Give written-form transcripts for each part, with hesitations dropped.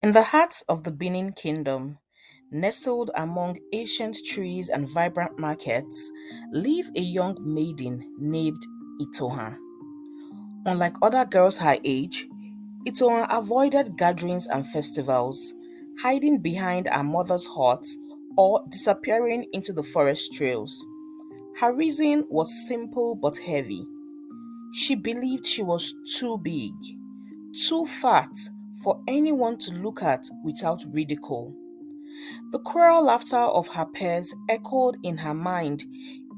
In the heart of the Benin Kingdom, nestled among ancient trees and vibrant markets, lived a young maiden named Itohan. Unlike other girls her age, Itohan avoided gatherings and festivals, hiding behind her mother's hut or disappearing into the forest trails. Her reason was simple but heavy. She believed she was too big, too fat for anyone to look at without ridicule. The cruel laughter of her peers echoed in her mind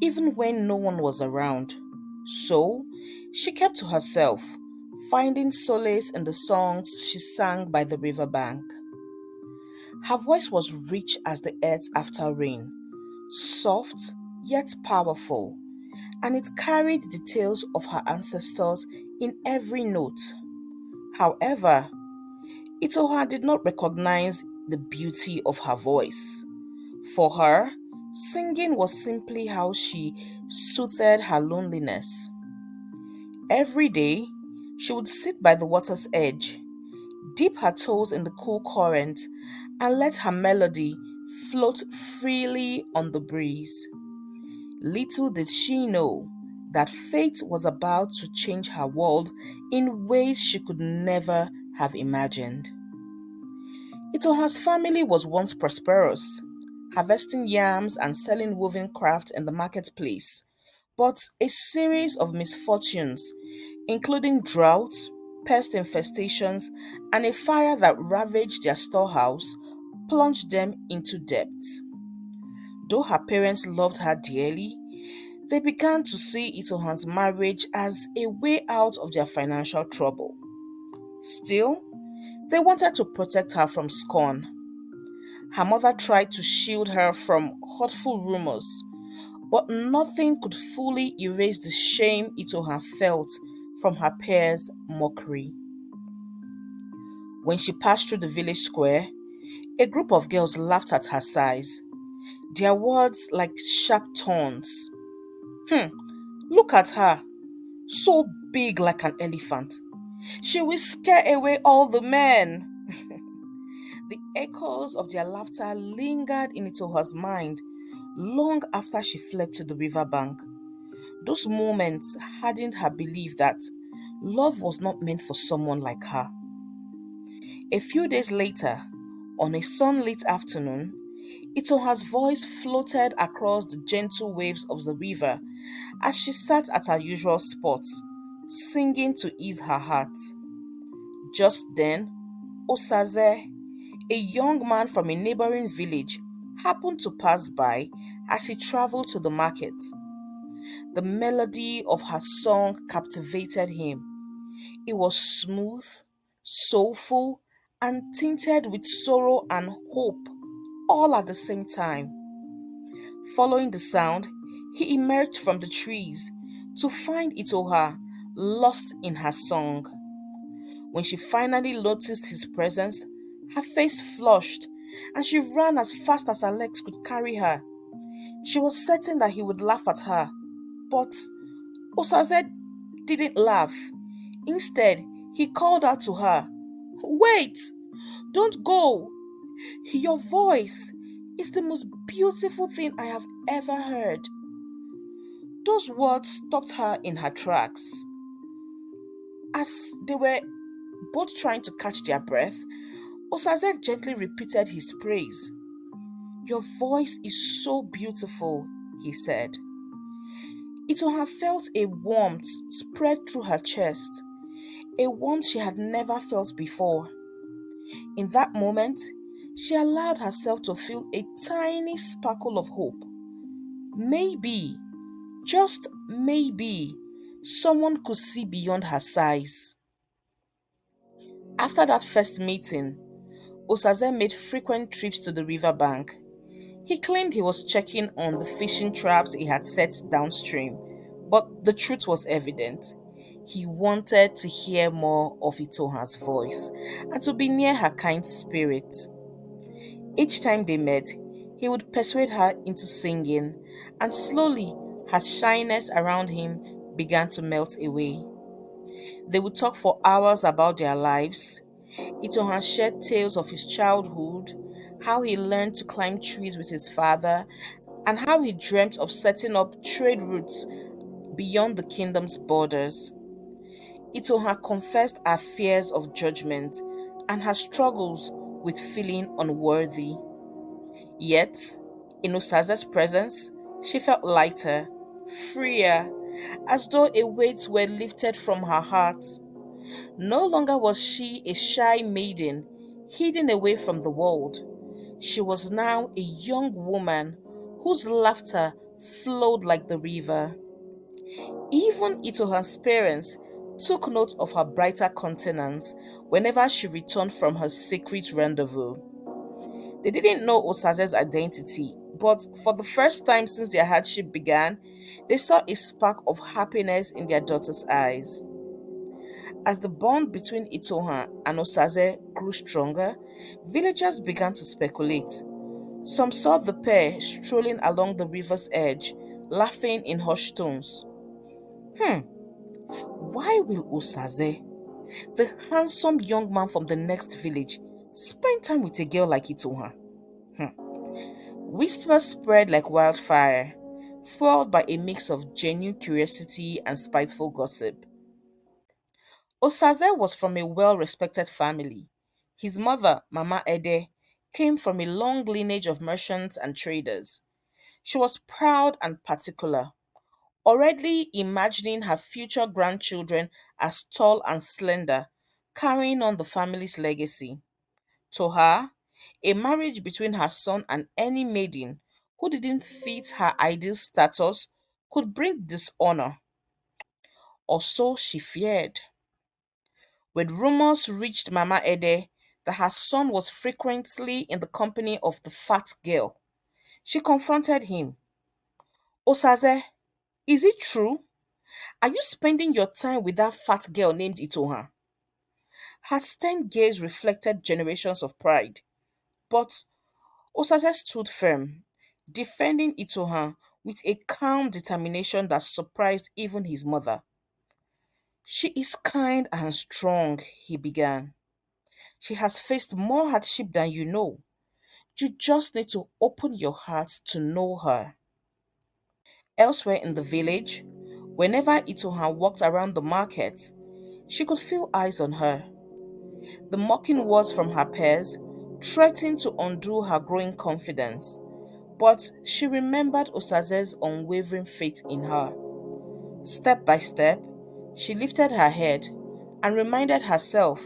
even when no one was around. So, she kept to herself, finding solace in the songs she sang by the riverbank. Her voice was rich as the earth after rain, soft yet powerful, and it carried the tales of her ancestors in every note. However, Itoha did not recognize the beauty of her voice. For her, singing was simply how she soothed her loneliness. Every day, she would sit by the water's edge, dip her toes in the cool current, and let her melody float freely on the breeze. Little did she know that fate was about to change her world in ways she could never have imagined. Itoha's family was once prosperous, harvesting yams and selling woven craft in the marketplace, but a series of misfortunes, including droughts, pest infestations, and a fire that ravaged their storehouse, plunged them into debt. Though her parents loved her dearly, they began to see Itohan's marriage as a way out of their financial trouble. Still, they wanted to protect her from scorn. Her mother tried to shield her from hurtful rumors, but nothing could fully erase the shame Itohan felt from her peers' mockery. When she passed through the village square, a group of girls laughed at her size, their words like sharp thorns. Hmm, look at her, so big like an elephant. She will scare away all the men. The echoes of their laughter lingered in Itoha's mind long after she fled to the riverbank. Those moments hardened her belief that love was not meant for someone like her. A few days later, on a sunlit afternoon, Itoha's voice floated across the gentle waves of the river as she sat at her usual spot, singing to ease her heart. Just then, Osaze, a young man from a neighboring village, happened to pass by as he traveled to the market. The melody of her song captivated him. It was smooth, soulful, and tinted with sorrow and hope all at the same time. Following the sound, he emerged from the trees to find Itoha lost in her song. When she finally noticed his presence, her face flushed and she ran as fast as her legs could carry her. She was certain that he would laugh at her, but Osaze didn't laugh. Instead, he called out to her, "Wait! Don't go! Your voice is the most beautiful thing I have ever heard." Those words stopped her in her tracks. As they were both trying to catch their breath, Osaze gently repeated his praise. "Your voice is so beautiful," he said. Itoha felt a warmth spread through her chest, a warmth she had never felt before. In that moment, she allowed herself to feel a tiny sparkle of hope. Maybe, just maybe, someone could see beyond her size. After that first meeting, Osaze made frequent trips to the riverbank. He claimed he was checking on the fishing traps he had set downstream, but the truth was evident. He wanted to hear more of Itoha's voice and to be near her kind spirit. Each time they met, he would persuade her into singing, and slowly her shyness around him began to melt away. They would talk for hours about their lives, Itohan shared tales of his childhood, how he learned to climb trees with his father, and how he dreamt of setting up trade routes beyond the kingdom's borders. Itohan confessed her fears of judgment and her struggles with feeling unworthy. Yet, in Osaze's presence, she felt lighter, freer, as though a weight were lifted from her heart. No longer was she a shy maiden hidden away from the world. She was now a young woman whose laughter flowed like the river. Even Itohan's parents took note of her brighter countenance whenever she returned from her secret rendezvous. They didn't know Osaze's identity, but for the first time since their hardship began, they saw a spark of happiness in their daughter's eyes. As the bond between Itohan and Osaze grew stronger, villagers began to speculate. Some saw the pair strolling along the river's edge, laughing in hushed tones. Hmm, why will Osaze, the handsome young man from the next village, spend time with a girl like Itohan? Hmm. Whispers spread like wildfire, fueled by a mix of genuine curiosity and spiteful gossip. Osaze was from a well respected family. His mother, Mama Ede, came from a long lineage of merchants and traders. She was proud and particular, already imagining her future grandchildren as tall and slender, carrying on the family's legacy. To her, a marriage between her son and any maiden who didn't fit her ideal status could bring dishonor, or so she feared. When rumors reached Mama Ede that her son was frequently in the company of the fat girl, she confronted him. Osaze, is it true? Are you spending your time with that fat girl named Itohan? Her stern gaze reflected generations of pride, but Osaze stood firm, defending Itohan with a calm determination that surprised even his mother. She is kind and strong, he began. She has faced more hardship than you know. You just need to open your heart to know her. Elsewhere in the village, whenever Itohan walked around the market, she could feel eyes on her. The mocking words from her peers threatened to undo her growing confidence, but she remembered Osaze's unwavering faith in her. Step by step, she lifted her head and reminded herself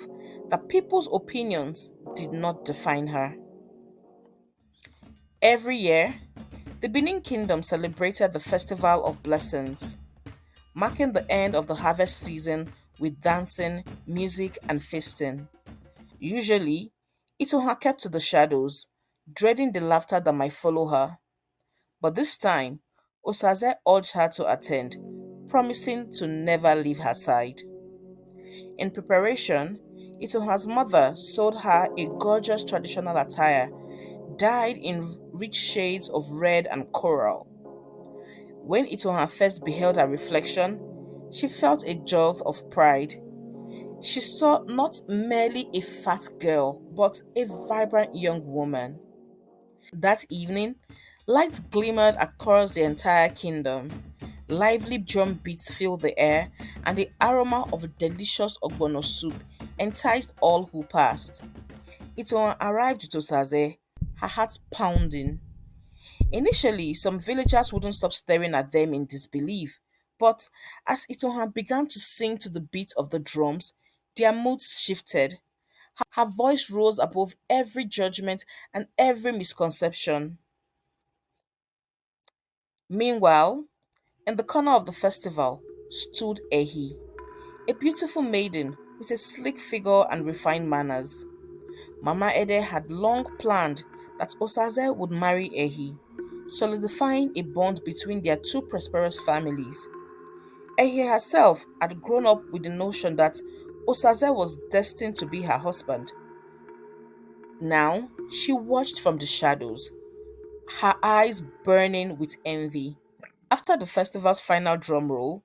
that people's opinions did not define her. Every year, the Benin Kingdom celebrated the Festival of Blessings, marking the end of the harvest season with dancing, music, and feasting. Usually, Itoha kept to the shadows, dreading the laughter that might follow her. But this time, Osaze urged her to attend, promising to never leave her side. In preparation, Itoha's mother sewed her a gorgeous traditional attire dyed in rich shades of red and coral. When Itoha first beheld her reflection, she felt a jolt of pride. She saw not merely a fat girl, but a vibrant young woman. That evening, lights glimmered across the entire kingdom. Lively drum beats filled the air, and the aroma of delicious ogbono soup enticed all who passed. Itoha arrived to Osaze, her heart pounding. Initially, some villagers wouldn't stop staring at them in disbelief, but as Itohan began to sing to the beat of the drums, their moods shifted. Her voice rose above every judgment and every misconception. Meanwhile, in the corner of the festival stood Ehi, a beautiful maiden with a sleek figure and refined manners. Mama Ede had long planned that Osaze would marry Ehi, solidifying a bond between their two prosperous families. Ehi herself had grown up with the notion that Osaze was destined to be her husband. Now, she watched from the shadows, her eyes burning with envy. After the festival's final drum roll,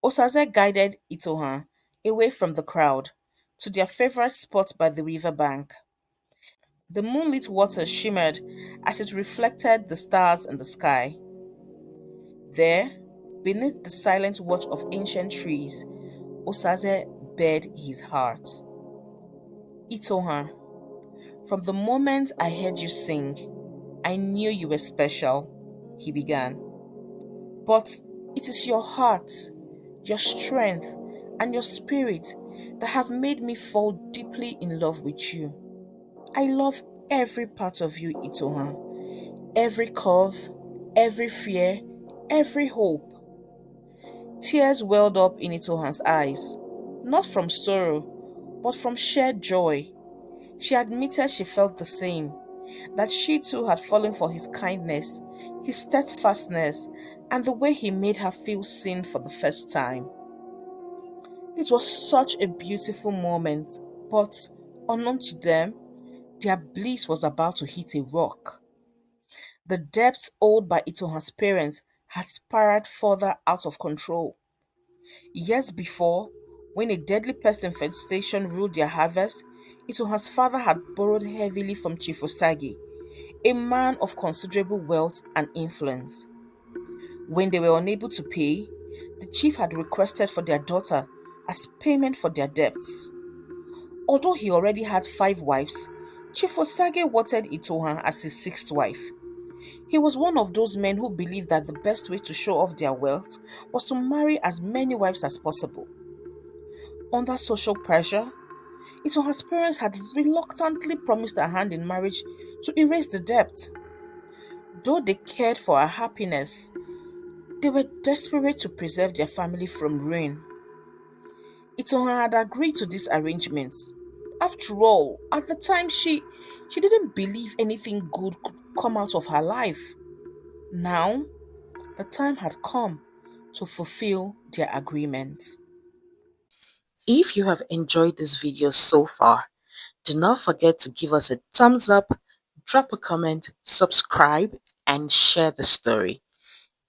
Osaze guided Itohan away from the crowd, to their favorite spot by the river bank. The moonlit water shimmered as it reflected the stars in the sky. There, beneath the silent watch of ancient trees, Osaze bared his heart. Itohan, from the moment I heard you sing, I knew you were special, he began. But it is your heart, your strength, and your spirit that have made me fall deeply in love with you. I love every part of you, Itohan. Every curve, every fear, every hope. Tears welled up in Itohan's eyes, not from sorrow, but from shared joy. She admitted she felt the same, that she too had fallen for his kindness, his steadfastness, and the way he made her feel seen for the first time. It was such a beautiful moment, but unknown to them, their bliss was about to hit a rock. The debts owed by Itohan's parents had spiraled further out of control. Years before, when a deadly pest infestation ruled their harvest, Itohan's father had borrowed heavily from Chief Osage, a man of considerable wealth and influence. When they were unable to pay, the chief had requested for their daughter as payment for their debts. Although he already had 5 wives, Chief Osage wanted Itohan as his sixth wife. He was one of those men who believed that the best way to show off their wealth was to marry as many wives as possible. Under social pressure, Itohan's parents had reluctantly promised her hand in marriage to erase the debt. Though they cared for her happiness, they were desperate to preserve their family from ruin. Itohan had agreed to this arrangement. After all, at the time she didn't believe anything good could come out of her life. Now, the time had come to fulfill their agreement. If you have enjoyed this video so far, do not forget to give us a thumbs up, drop a comment, subscribe, and share the story.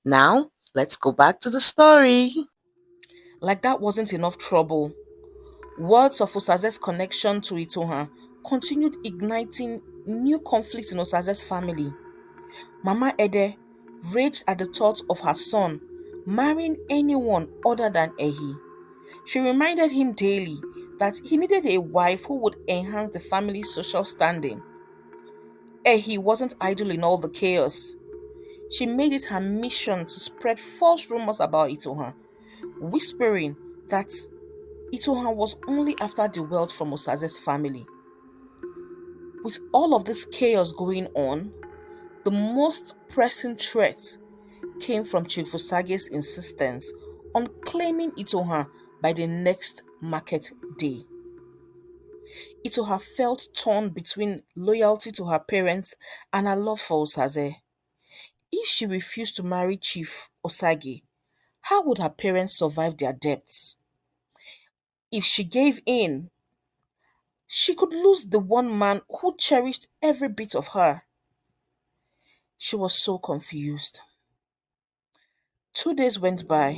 Now, let's go back to the story. Like that wasn't enough trouble. Words of Osaze's connection to Itohan continued igniting new conflicts in Osaze's family. Mama Ede raged at the thought of her son marrying anyone other than Ehi. She reminded him daily that he needed a wife who would enhance the family's social standing. Ehi wasn't idle in all the chaos. She made it her mission to spread false rumors about Itohan, whispering that Itohan was only after the wealth from Osaze's family. With all of this chaos going on, the most pressing threat came from Chief Osage's insistence on claiming Itohan by the next market day. Itoha felt torn between loyalty to her parents and her love for Osaze. If she refused to marry Chief Osage, how would her parents survive their debts? If she gave in, she could lose the one man who cherished every bit of her. She was so confused. 2 days went by,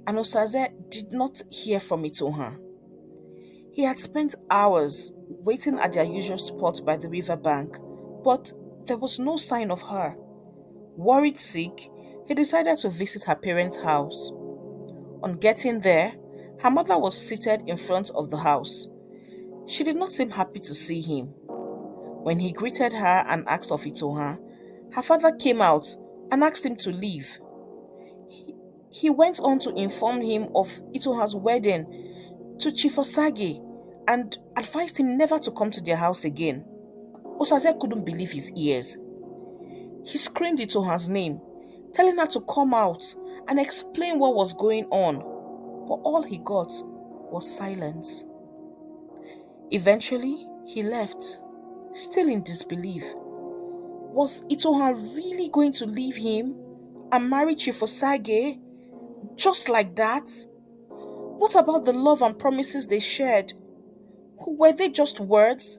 and Osaze did not hear from Itoha. He had spent hours waiting at their usual spot by the river bank, but there was no sign of her. Worried sick, he decided to visit her parents' house. On getting there, her mother was seated in front of the house. She did not seem happy to see him. When he greeted her and asked of Itoha, her father came out and asked him to leave. He went on to inform him of Itoha's wedding to Chief Osage and advised him never to come to their house again. Osaze couldn't believe his ears. He screamed Itoha's name, telling her to come out and explain what was going on, but all he got was silence. Eventually, he left, still in disbelief. Was Itoha really going to leave him and marry Chief Osage just like that? What about the love and promises they shared? Were they just words?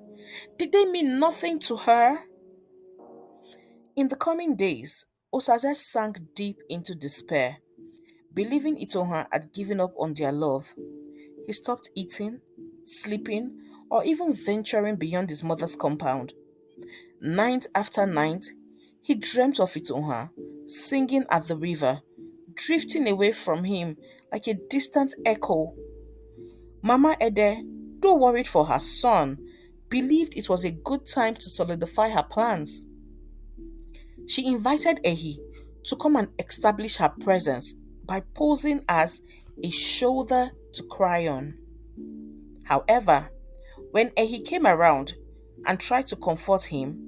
Did they mean nothing to her? In the coming days, Osaze sank deep into despair. Believing Itohan had given up on their love, he stopped eating, sleeping, or even venturing beyond his mother's compound. Night after night, he dreamt of Itoha, singing at the river, drifting away from him like a distant echo. Mama Ede, though worried for her son, believed it was a good time to solidify her plans. She invited Ehi to come and establish her presence by posing as a shoulder to cry on. However, when Ehi came around and tried to comfort him,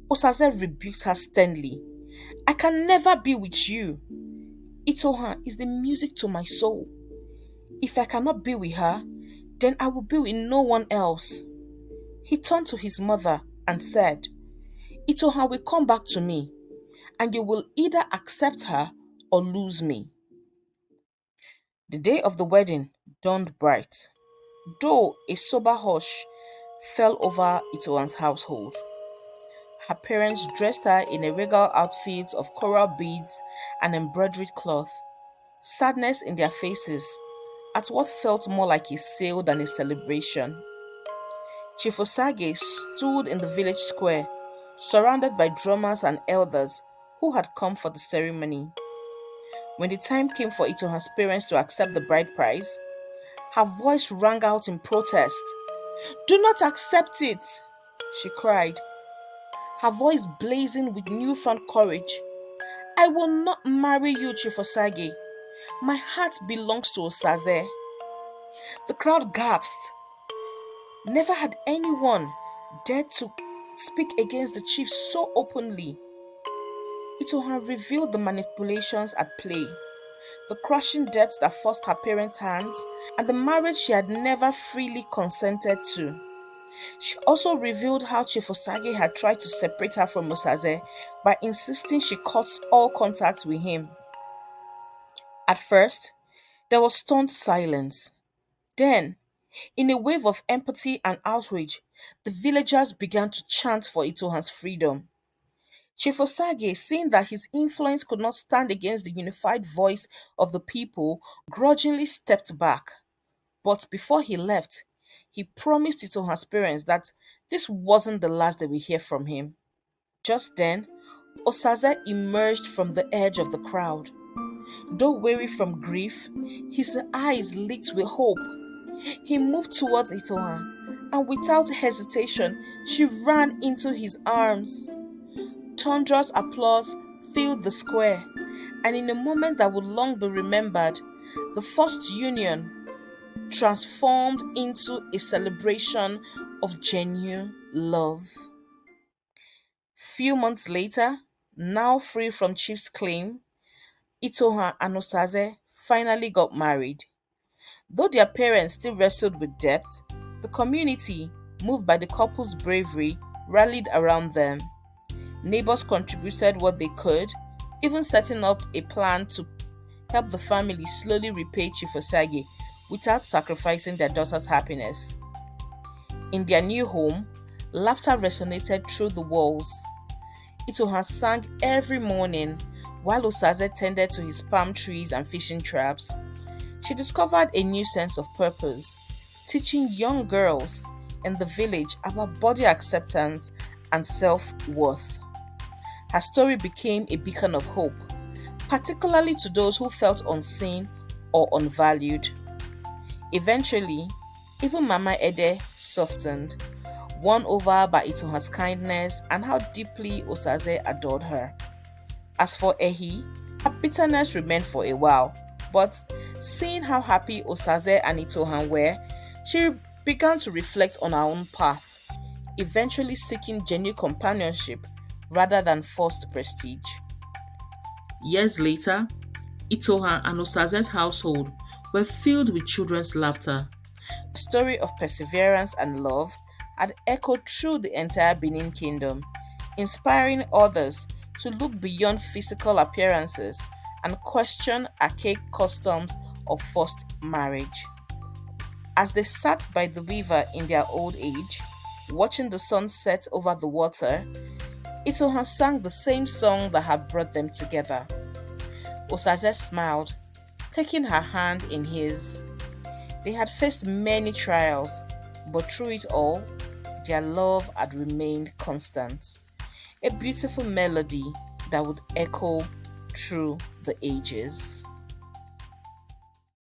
Osaze rebuked her sternly. I can never be with you. Itohan is the music to my soul. If I cannot be with her, then I will be with no one else. He turned to his mother and said, Itohan will come back to me, and you will either accept her or lose me. The day of the wedding dawned bright, though a sober hush fell over Itohan's household. Her parents dressed her in a regal outfit of coral beads and embroidered cloth, sadness in their faces at what felt more like a sale than a celebration. Chief Osaze stood in the village square, surrounded by drummers and elders who had come for the ceremony. When the time came for Itohan's parents to accept the bride price, her voice rang out in protest. Do not accept it, she cried, her voice blazing with newfound courage. I will not marry you, Chief Osaze. My heart belongs to Osaze. The crowd gasped. Never had anyone dared to speak against the chief so openly. Itohan revealed the manipulations at play, the crushing debts that forced her parents' hands, and the marriage she had never freely consented to. She also revealed how Chief Osaze had tried to separate her from Osaze by insisting she cuts all contact with him. At first, there was stunned silence. Then, in a wave of empathy and outrage, the villagers began to chant for Itohan's freedom. Chief Osaze, seeing that his influence could not stand against the unified voice of the people, grudgingly stepped back. But before he left, he promised Itohan's parents that this wasn't the last they would hear from him. Just then, Osaze emerged from the edge of the crowd. Though weary from grief, his eyes leaked with hope. He moved towards Itohan, and without hesitation, she ran into his arms. Thunderous applause filled the square, and in a moment that would long be remembered, the first union transformed into a celebration of genuine love. Few months later, now free from Chief's claim, Itohan and Osaze finally got married. Though their parents still wrestled with debt, the community, moved by the couple's bravery, rallied around them. Neighbors contributed what they could, even setting up a plan to help the family slowly repay Chief Osaze without sacrificing their daughter's happiness. In their new home, laughter resonated through the walls. Itohan sang every morning while Osaze tended to his palm trees and fishing traps. She discovered a new sense of purpose, teaching young girls in the village about body acceptance and self-worth. Her story became a beacon of hope, particularly to those who felt unseen or unvalued. Eventually, even Mama Ede softened, won over by Itohan's kindness and how deeply Osaze adored her. As for Ehi, her bitterness remained for a while, but seeing how happy Osaze and Itohan were, she began to reflect on her own path, eventually seeking genuine companionship rather than forced prestige. Years later, Itohan and Osaze's household were filled with children's laughter. The story of perseverance and love had echoed through the entire Benin Kingdom, inspiring others to look beyond physical appearances and question archaic customs of forced marriage. As they sat by the river in their old age, watching the sun set over the water, Itohan sang the same song that had brought them together. Osaze smiled, taking her hand in his. They had faced many trials, But through it all, their love had remained constant. A beautiful melody that would echo through the ages.